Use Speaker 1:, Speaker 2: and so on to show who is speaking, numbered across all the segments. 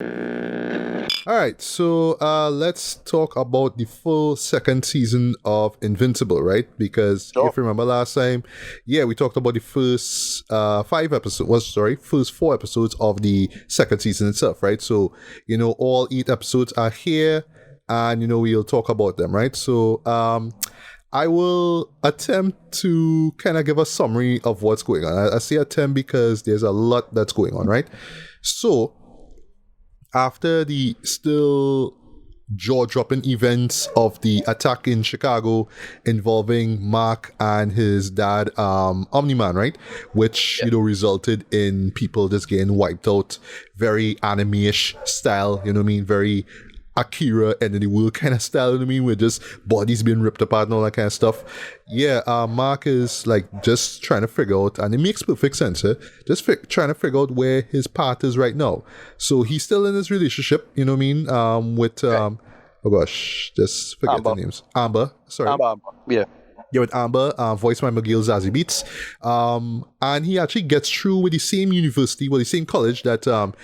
Speaker 1: All right, so let's talk about the full second season of Invincible, right? Because
Speaker 2: Sure.
Speaker 1: if you remember last time, yeah, we talked about the first first 4 episodes of the second season itself, right? So, all 8 episodes are here, and, we'll talk about them, right? So, I will attempt to kind of give a summary of what's going on. I say attempt because there's a lot that's going on, right? So, after the still jaw-dropping events of the attack in Chicago involving Mark and his dad, Omni-Man, right? Which, resulted in people just getting wiped out. Very anime-ish style, you know what I mean? Very Akira end of the world kind of style, you know what I mean? With just bodies being ripped apart and all that kind of stuff. Yeah, Mark is like just trying to figure out, and it makes perfect sense, trying to figure out where his path is right now. So he's still in his relationship, you know what I mean? With, oh gosh, just forget
Speaker 2: Amber.
Speaker 1: the names. Amber, sorry.
Speaker 2: Amber. Yeah.
Speaker 1: Yeah, with Amber, voiced by McGill Zazie Beats. And he actually gets through with the same university, the same college that the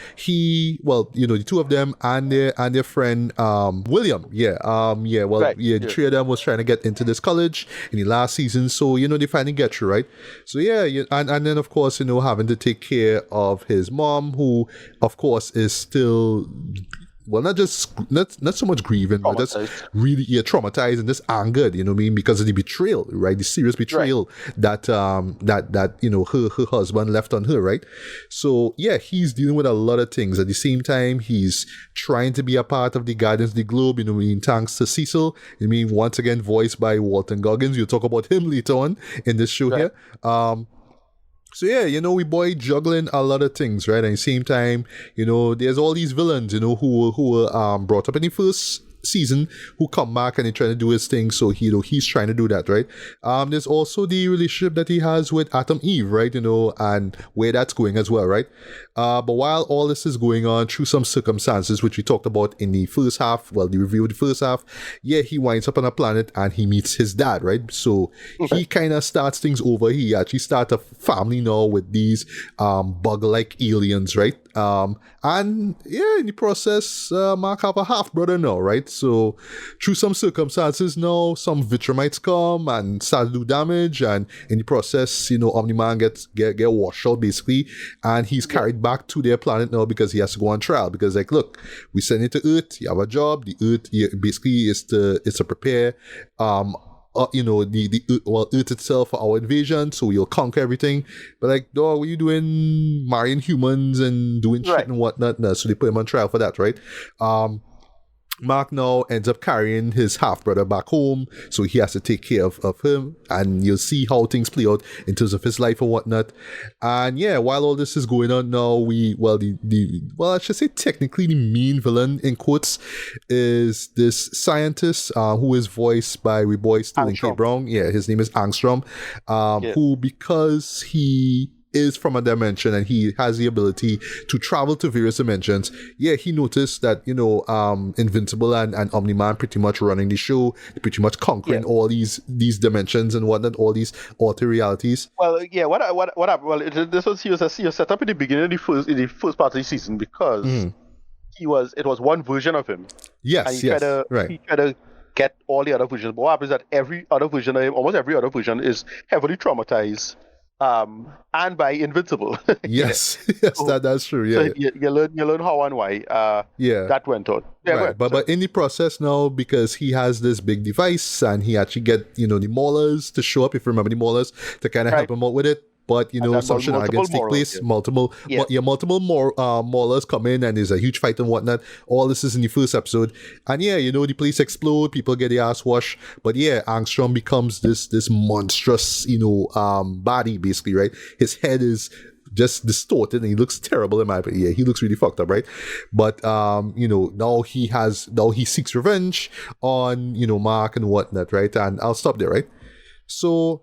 Speaker 1: two of them and their friend William. The three of them was trying to get into this college in the last season, so they finally get through, right? So and then of course, having to take care of his mom, who of course is still, well, not so much grieving, but just really traumatized and just angered, you know what I mean, because of the betrayal, right? The serious betrayal that her husband left on her, right? So yeah, he's dealing with a lot of things. At the same time, he's trying to be a part of the Guardians of the Globe, you know what I mean, thanks to Cecil. I mean, once again voiced by Walton Goggins. You'll talk about him later on in this show here. So yeah, we boy juggling a lot of things, right? At the same time, there's all these villains, who were brought up in the first season, who come back and they try to do his thing. So he's trying to do that, right? There's also the relationship that he has with Atom Eve, right? And where that's going as well, right? But while all this is going on, through some circumstances, which we talked about in the first half, the review of the first half, he winds up on a planet and he meets his dad, right? So he kind of starts things over. He actually starts a family now with these bug-like aliens, right? And in the process, Mark have a half-brother now, right? So through some circumstances now, some Vitramites come and start to do damage, and in the process, Omni-Man get washed out basically, and he's carried back to their planet now because he has to go on trial. Because look, we send it to Earth, you have a job. The Earth basically is to prepare Earth itself for our invasion, so we'll conquer everything. But dog, what are you doing marrying humans and doing shit and whatnot? No, so they put him on trial for that, right? Mark now ends up carrying his half-brother back home, so he has to take care of him, and you'll see how things play out in terms of his life and whatnot. And while all this is going on now, I should say technically the main villain, in quotes, is this scientist who is voiced by we boy Sterling K. Brown. Yeah, his name is Angstrom, who, because he is from a dimension and he has the ability to travel to various dimensions. He noticed that, Invincible and Omni-Man pretty much running the show, pretty much conquering all these dimensions and whatnot, all these alter realities.
Speaker 2: Well, this was he was set up in the beginning of the first part of the season because it was one version of him.
Speaker 1: Yes,
Speaker 2: and he tried to get all the other versions. But what happens is that almost every other version is heavily traumatized. And by Invincible.
Speaker 1: Yes, that's true. Yeah,
Speaker 2: so you learn how and why. That went on.
Speaker 1: Right, but in the process now, because he has this big device and he actually get the Maulers to show up, if you remember the Maulers, to kind of help him out with it. But some shenanigans take place. Multiple Maulers come in and there's a huge fight and whatnot. All this is in the first episode, and the place explode, people get their ass washed. But Angstrom becomes this monstrous body basically, right? His head is just distorted and he looks terrible in my opinion. He looks really fucked up, right? But now he seeks revenge on Mark and whatnot, right? And I'll stop there, right? So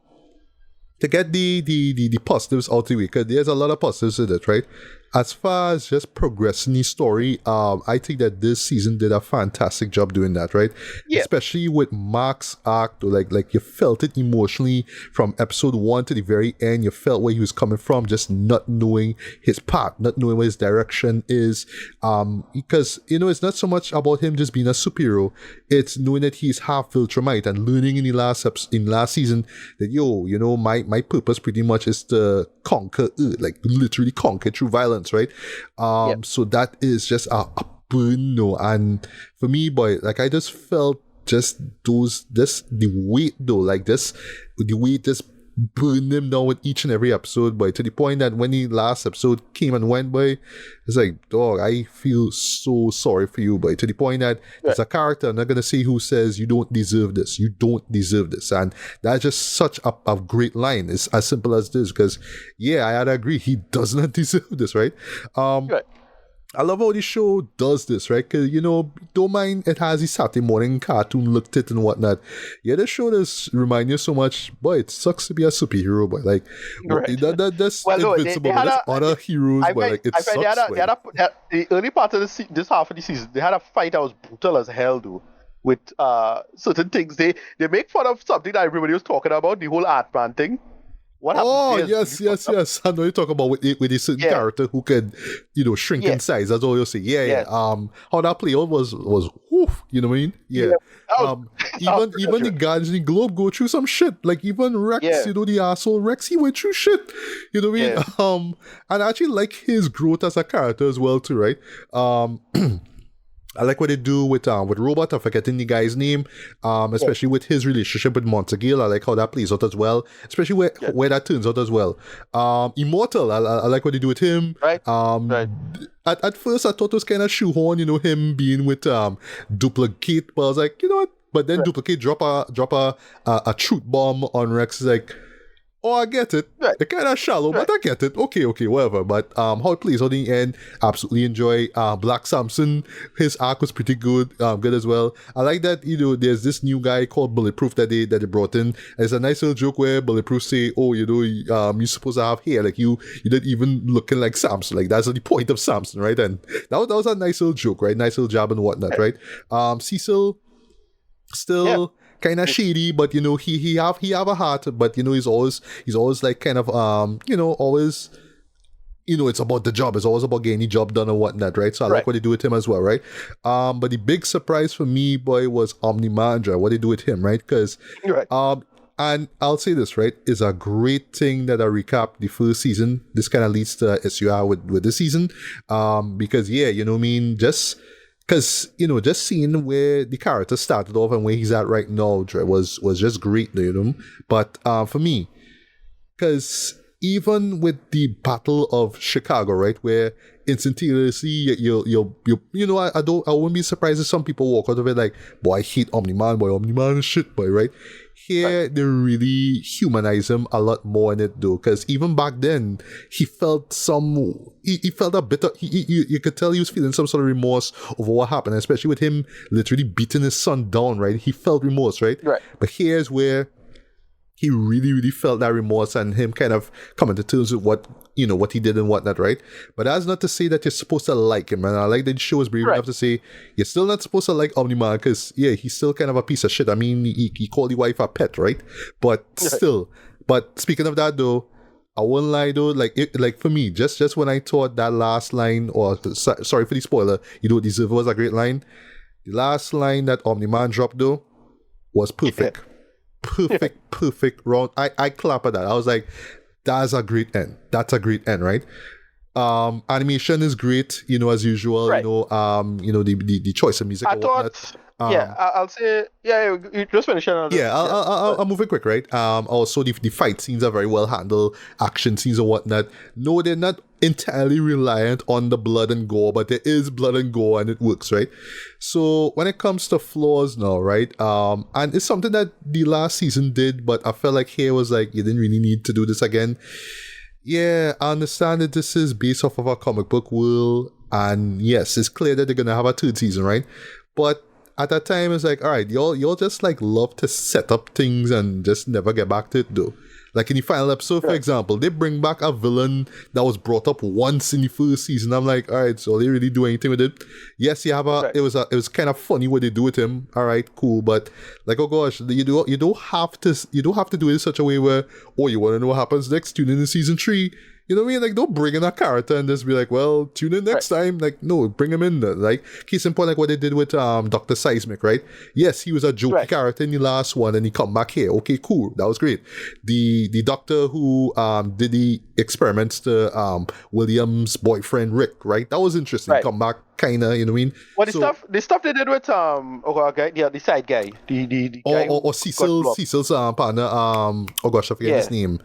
Speaker 1: to get the positives out the way, because there's a lot of positives in it, right? as far as just progressing the story, I think that this season did a fantastic job doing that, right?
Speaker 2: Yeah.
Speaker 1: Especially with Mark's arc, like you felt it emotionally from episode 1 to the very end. You felt where he was coming from, just not knowing his path, not knowing what his direction is. Because it's not so much about him just being a superhero; it's knowing that he's half Viltrumite and learning in the last season that my purpose pretty much is to conquer Earth, like literally conquer through violence, right? So that is just a burn, no. And for me, boy, like I just felt just the weight though, like this, the weight just burned them down with each and every episode, boy, to the point that when the last episode came and went, boy, it's like, dog, I feel so sorry for you, boy, to the point that there's a character, I'm not gonna say who, says you don't deserve this, and that's just such a great line. It's as simple as this, because I had to agree, he does not deserve this, right? I love how the show does this, right? Because, don't mind it has the Saturday morning cartoon look to it and whatnot. Yeah, the show does remind you so much, boy, it sucks to be a superhero, boy. Like, that's Invincible, but there's other heroes, boy. Like, it sucks,
Speaker 2: the early part of this half of the season, they had a fight that was brutal as hell, though. With certain things. They make fun of something that everybody was talking about, the whole Ant-Man thing. What
Speaker 1: yes. I know you talk about with a certain character who could, shrink in size. That's all you'll say. Yeah. How that play out was woof, you know what I mean? Yeah. Even the Guardians of the Globe go through some shit. Like even Rex, the asshole Rex, he went through shit. You know what I mean? And I actually like his growth as a character as well too, right? I like what they do with Robot. I'm forgetting the guy's name, especially with his relationship with Montague. I like how that plays out as well, especially where that turns out as well. Immortal, I like what they do with him.
Speaker 2: Right.
Speaker 1: At first, I thought it was kind of shoehorn, him being with Duplicate, but I was like, you know what? But then Duplicate drop a truth bomb on Rex. Is like, oh, I get it. Right. It's kind of shallow, but I get it. Okay, whatever. But how it plays out in the end, absolutely enjoy. Black Samson, his arc was pretty good, good as well. I like that, there's this new guy called Bulletproof that they brought in. There's a nice little joke where Bulletproof say, oh, you're supposed to have hair, like you didn't even looking like Samson. Like that's the point of Samson, right? And that was a nice little joke, right? Nice little jab and whatnot, right? Cecil, still kind of shady, but he have a heart, but he's always like kind of always it's about the job. It's always about getting the job done and whatnot, right? So I like what they do with him as well, right? But the big surprise for me, boy, was Omnimandra, what they do with him, right? Because and I'll say this, right, is a great thing that I recap the first season. This kind of leads to SUR with this season, because just because just seeing where the character started off and where he's at right now was just great, But for me, because even with the Battle of Chicago, right, where instantaneously I wouldn't be surprised if some people walk out of it like, boy, I hate Omni-Man is shit, boy, right? Here, they really humanize him a lot more in it, though, because even back then, he felt he felt a bit of, you could tell he was feeling some sort of remorse over what happened, especially with him literally beating his son down, right? He felt remorse, right? But here's where he really, really felt that remorse and him kind of coming to terms with what he did and whatnot, right? But that's not to say that you're supposed to like him, and I like that the show is brave enough to say you're still not supposed to like Omni-Man, because he's still kind of a piece of shit. I mean, he called the wife a pet, right? But still. But speaking of that, though, I won't lie though, like for me, just when I thought that last line, or sorry for the spoiler, you don't deserve, was a great line. The last line that Omni-Man dropped though was perfect. Perfect round. I clap at that. I was like, that's a great end. That's a great end, right? Animation is great, as usual.
Speaker 2: Right.
Speaker 1: The choice of music and whatnot.
Speaker 2: I'll say, you just finish it.
Speaker 1: I'll move it quick, right? Also, the fight scenes are very well handled, action scenes and whatnot. No, they're not entirely reliant on the blood and gore, but there is blood and gore and it works, right? So when it comes to flaws now, right? And it's something that the last season did, but I felt like here was like, you didn't really need to do this again. Yeah, I understand that this is based off of a comic book world, and yes, it's clear that they're gonna have a third season, right? But at that time, it's like, all right, y'all just like love to set up things and just never get back to it, though. Like in the final episode, for example, they bring back a villain that was brought up once in the first season. I'm like, all right, so they really do anything with it? Yes, you have it was kind of funny what they do with him. All right, cool, but like, oh gosh, you don't have to do it in such a way where, oh, you want to know what happens next? Tune in season 3. You know what I mean? Like, don't bring in a character and just be like, well, tune in next time. Like, no, bring him in there. Like, case in point, like what they did with Dr. Seismic, right? Yes, he was a jokey character in the last one and he come back here. Okay, cool. That was great. The doctor who did the experiments to William's boyfriend, Rick, right? That was interesting. Come back, kind of, you know what I mean?
Speaker 2: Well, the stuff they did with, the side guy. The guy
Speaker 1: or Cecil's partner, oh gosh, I forget his name.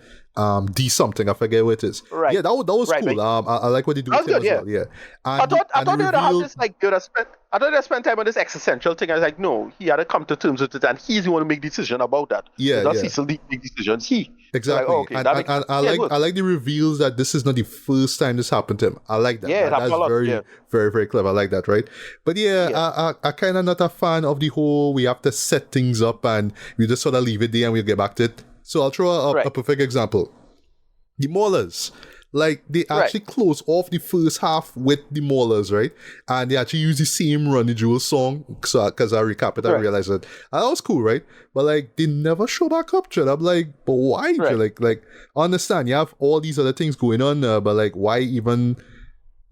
Speaker 1: D something, I forget what it is.
Speaker 2: Right.
Speaker 1: Yeah, that was cool. Right. I like what they do with him as well. Yeah.
Speaker 2: And I thought they would have this like I thought they spent time on this existential thing. I was like, no, he had to come to terms with it, and he's the one to make decision about that.
Speaker 1: Yeah,
Speaker 2: not Cecil make decisions.
Speaker 1: Exactly. Like, and I like the reveals that this is not the first time this happened to him. I like that.
Speaker 2: Yeah,
Speaker 1: that's very, very, very clever. I like that, right? But I kind of not a fan of the whole we have to set things up and we just sort of leave it there and we'll get back to it. So I'll throw a perfect example. The Maulers. Like, they actually close off the first half with the Maulers, right? And they actually use the same Run the Jewels song. So, because I recap it, I realized that. And that was cool, right? But, like, they never show back up, Chad. I'm like, but why? Like, I understand, you have all these other things going on, but, like, why even,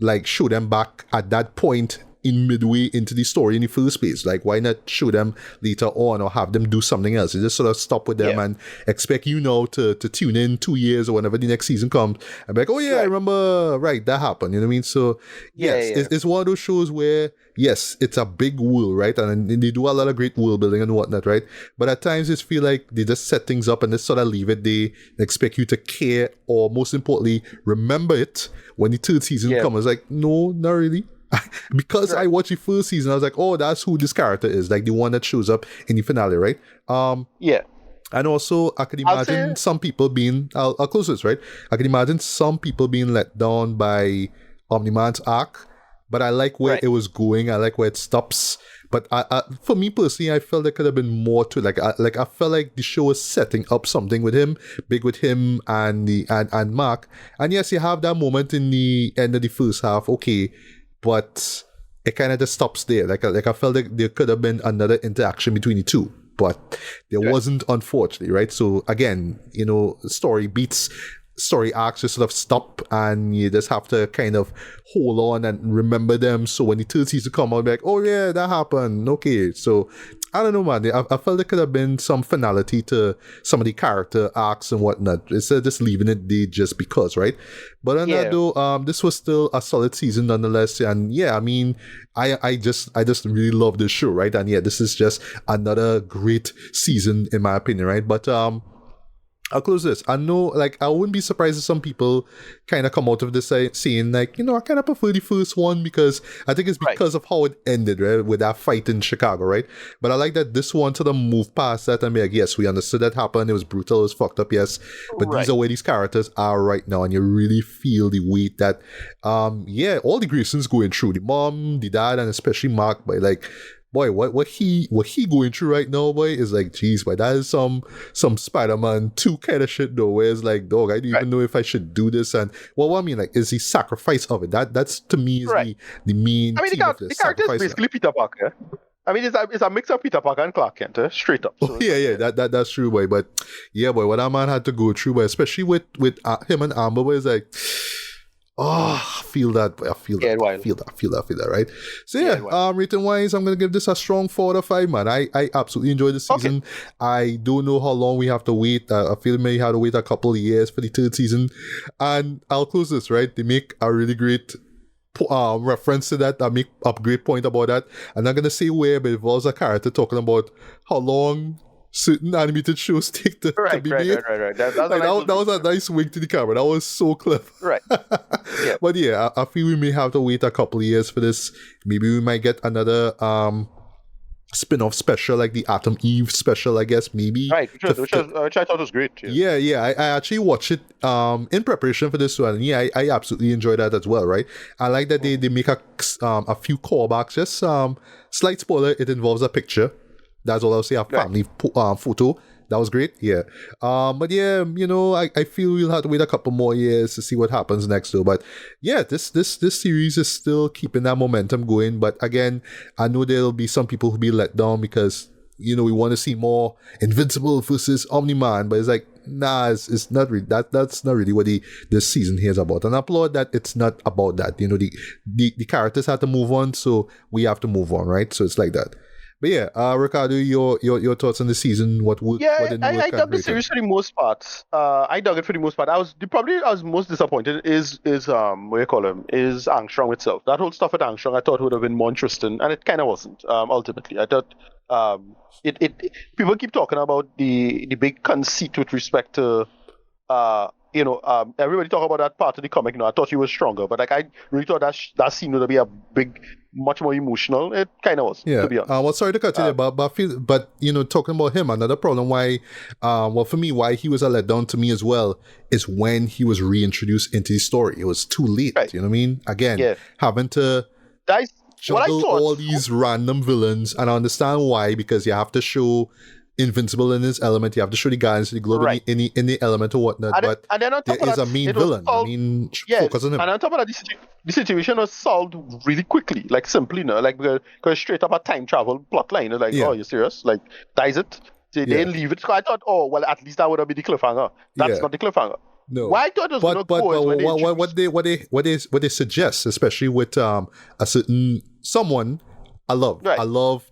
Speaker 1: like, show them back at that point in midway into the story in the first place? Like, why not show them later on or have them do something else? You just sort of stop with them and expect to tune in 2 years or whenever the next season comes and be like, oh yeah, I remember, that happened. You know what I mean? So it's one of those shows where, yes, it's a big world, right? And they do a lot of great world building and whatnot, right? But at times it feel like they just set things up and just sort of leave it. They expect you to care or, most importantly, remember it when the third season comes. It's like, no, not really. Because I watched the first season, I was like, oh, that's who this character is, like the one that shows up in the finale, right? And also, I can imagine some people being, I'll close this, right? I can imagine some people being let down by Omni-Man's arc, but I like where it was going. I like where it stops. But for me personally, I felt there could have been more to it. I felt like the show was setting up something with him, big with him and Mark. And yes, you have that moment in the end of the first half, okay, but it kind of just stops there. Like I felt like there could have been another interaction between the two, but there wasn't, unfortunately, right? So again, story arcs just sort of stop, and you just have to kind of hold on and remember them. So when the third season come out, be like, oh yeah, that happened. Okay, so I don't know, man. I felt there could have been some finality to some of the character arcs and whatnot, instead of just leaving it there just because, right? But on that though, this was still a solid season nonetheless. And yeah, I mean, I just really love this show, right? And yeah, this is just another great season in my opinion, right? But I'll close this. I know, like, I wouldn't be surprised if some people kind of come out of this saying, like, I kind of prefer the first one because I think it's because of how it ended, right? With that fight in Chicago, right? But I like that this one sort of moved past that and be like, yes, we understood that happened. It was brutal. It was fucked up, yes. But these are where these characters are right now. And you really feel the weight that, all the Graysons going through. The mom, the dad, and especially Mark, by like, boy, what he going through right now, boy, is like, geez, boy, that is some Spider-Man 2 kind of shit though, where it's like, dog, I don't even know if I should do this. And what I mean, like, is the sacrifice of it. That's to me is the main.
Speaker 2: I mean, the character is basically Peter Parker. I mean, it's a mix of Peter Parker and Clark Kent, straight up. So
Speaker 1: that's true, boy. But yeah, boy, what that man had to go through, boy, especially with him and Amber, boy, is like, oh, I feel that, boy. I feel that, right? So yeah, rating wise, I'm gonna give this a strong 4 out of 5, man. I absolutely enjoyed the season. Okay. I don't know how long we have to wait. I feel we may have to wait a couple of years for the third season. And I'll close this, right? They make a really great reference to that. I make a great point about that. I'm not gonna say where, but it involves a character talking about how long certain animated shows take to be made.
Speaker 2: Right. That
Speaker 1: was a nice wink to the camera. That was so clever.
Speaker 2: Right. Yeah.
Speaker 1: But yeah, I feel we may have to wait a couple of years for this. Maybe we might get another spin-off special, like the Atom Eve special, I guess, maybe.
Speaker 2: Right, which I thought was great.
Speaker 1: Yeah. I actually watched it in preparation for this one. Yeah, I absolutely enjoyed that as well, right? I like that they make a few callbacks. Just slight spoiler, it involves a picture. That's all I'll say, a family photo. That was great, yeah. But yeah, I feel we'll have to wait a couple more years to see what happens next though. But yeah, this series is still keeping that momentum going. But again, I know there'll be some people who'll be let down because we want to see more Invincible versus Omni-Man, but it's like, nah, it's not really that's not really what this season here is about. And I applaud that it's not about that. The characters have to move on, so we have to move on, right? So it's like that. But yeah, Ricardo, your thoughts on the season? What didn't work?
Speaker 2: I dug the series for the most part. I dug it for the most part. I was most disappointed is what you call him is Armstrong itself. That whole stuff with Armstrong I thought would have been more interesting, and it kind of wasn't. Ultimately, I thought it people keep talking about the big conceit with respect to everybody talk about that part of the comic. I thought he was stronger, but like I really thought that scene would be a big, much more emotional. It kind of was, to be honest.
Speaker 1: Well, sorry to cut you there, but talking about him, another problem why, for me, why he was a letdown to me as well is when he was reintroduced into the story. It was too late. Right. You know what I mean? Again, having to juggle all these random villains, and I understand why, because you have to show Invincible in his element, you have to show the Guardians of the Globe in the element or whatnot, but there is a main villain. Focus on him.
Speaker 2: And on top of that, the situation was solved really quickly, like simply, because straight up a time travel plot line. It's like, oh, you serious? Like, that is it? They didn't leave it. So I thought, oh, well, at least that would have been the cliffhanger. That's not the cliffhanger.
Speaker 1: No.
Speaker 2: Why I thought it was going to go
Speaker 1: what they suggest, especially with a certain someone. I love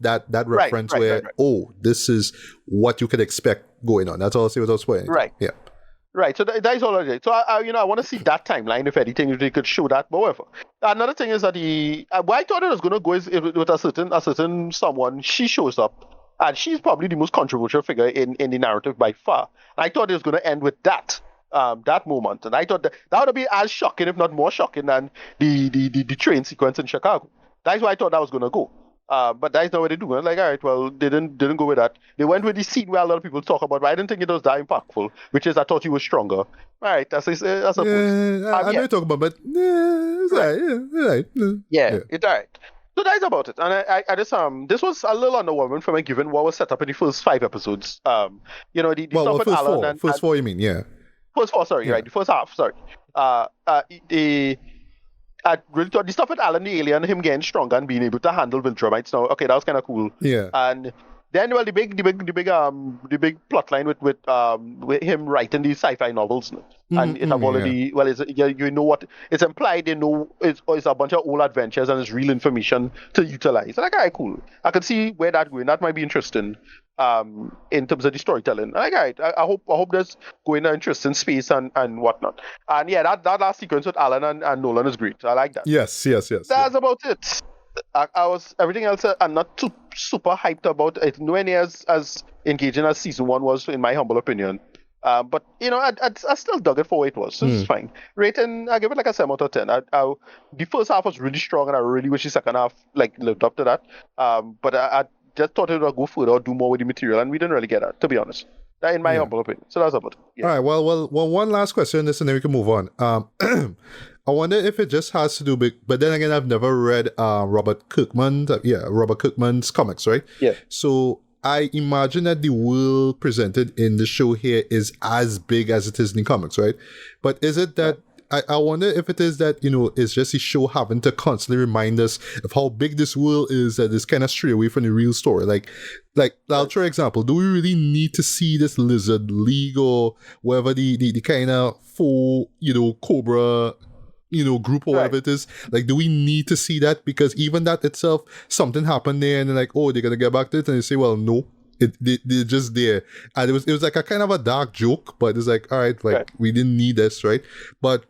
Speaker 1: that reference oh, this is what you could expect going on. That's all I'll say without spoiling.
Speaker 2: Right.
Speaker 1: Yeah.
Speaker 2: Right. So that is all I did. So I want to see that timeline, if anything, if they could show that. But whatever. Another thing is that why I thought it was going to go is with a certain someone. She shows up, and she's probably the most controversial figure in the narrative by far. And I thought it was going to end with that. That moment, and I thought that would be as shocking, if not more shocking, than the train sequence in Chicago. That's why I thought that was going to go. But that's not what they do. I'm like, all right, well, they didn't go with that. They went with the scene where a lot of people talk about, but I didn't think it was that impactful, which is I thought he was stronger. All right, that's I suppose.
Speaker 1: I know you're talking about, but it's right.
Speaker 2: It's all right. So that's about it. And I just this was a little underwhelming for me, given what was set up in the first 5 episodes. The stuff with Alan
Speaker 1: first 4, you mean? Yeah.
Speaker 2: First 4, sorry, right. The first half, sorry. I really thought the stuff with Alan the alien, him getting stronger and being able to handle Viltrumites. Now, okay, that was kind of cool.
Speaker 1: Yeah.
Speaker 2: And then, well, the big plot line with him writing these sci-fi novels, and it have already what it's implied. They know it's a bunch of old adventures and it's real information to utilize. Like, all right, cool. I can see where that's going. That might be interesting. In terms of the storytelling. Like, all right, I hope there's going to interesting space and whatnot. And yeah, that last sequence with Alan and Nolan is great. I like that.
Speaker 1: Yes.
Speaker 2: That's about it. I was everything else. I'm not too super hyped about it. Nowhere near as engaging as season 1 was, in my humble opinion. But I still dug it for what it was. So it's fine. Rating, I give it like a 7 out of 10. The first half was really strong, and I really wish the second half lived up to that. But I just thought it would go further or do more with the material, and we didn't really get that, to be honest. That, in my humble opinion. So that's about it. Yeah.
Speaker 1: All right. Well. One last question on this, and then we can move on. I wonder if it just has to do with, but then again, I've never read Robert Kirkman's comics, right?
Speaker 2: Yeah.
Speaker 1: So I imagine that the world presented in the show here is as big as it is in the comics, right? But is it that I wonder if it is that, it's just the show having to constantly remind us of how big this world is, that it's kind of stray away from the real story. Like, I'll try example. Do we really need to see this Lizard League or whatever the kind of full, Cobra, group or whatever it is? Like, do we need to see that? Because even that itself, something happened there and they're like, oh, they're going to get back to it. And they say, well, no. They're just there. And it was like a kind of a dark joke, but it's like, all right, we didn't need this, right? But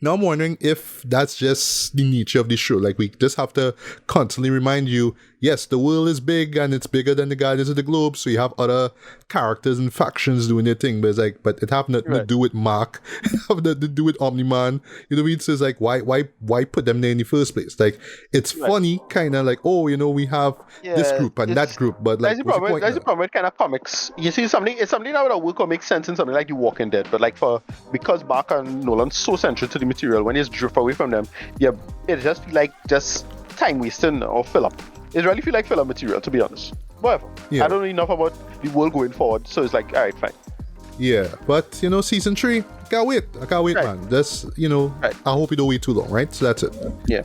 Speaker 1: now I'm wondering if that's just the nature of the show. Like, we just have to constantly remind you, yes, the world is big and it's bigger than the Guardians of the Globe, so you have other characters and factions doing their thing, but it's like, but it have nothing to do with Mark. It have nothing to do with Omni-Man. You know what I mean? So it's like, why put them there in the first place? Like, it's funny, kind of like, oh, we have this group and that group, but like,
Speaker 2: that's the problem with kind of comics. You see, it's something that would work or make sense in something like The Walking Dead, but like because Mark and Nolan's so central to the material, when it's drift away from them, it just feel like just time wasting or fill up. It really feel like filler material, to be honest. whatever.
Speaker 1: Yeah.
Speaker 2: I don't know enough about the world going forward, so it's like, all right, fine.
Speaker 1: Yeah, but season 3, I can't wait,
Speaker 2: Right.
Speaker 1: man. That's I hope you don't wait too long, right? So that's it.
Speaker 2: Yeah.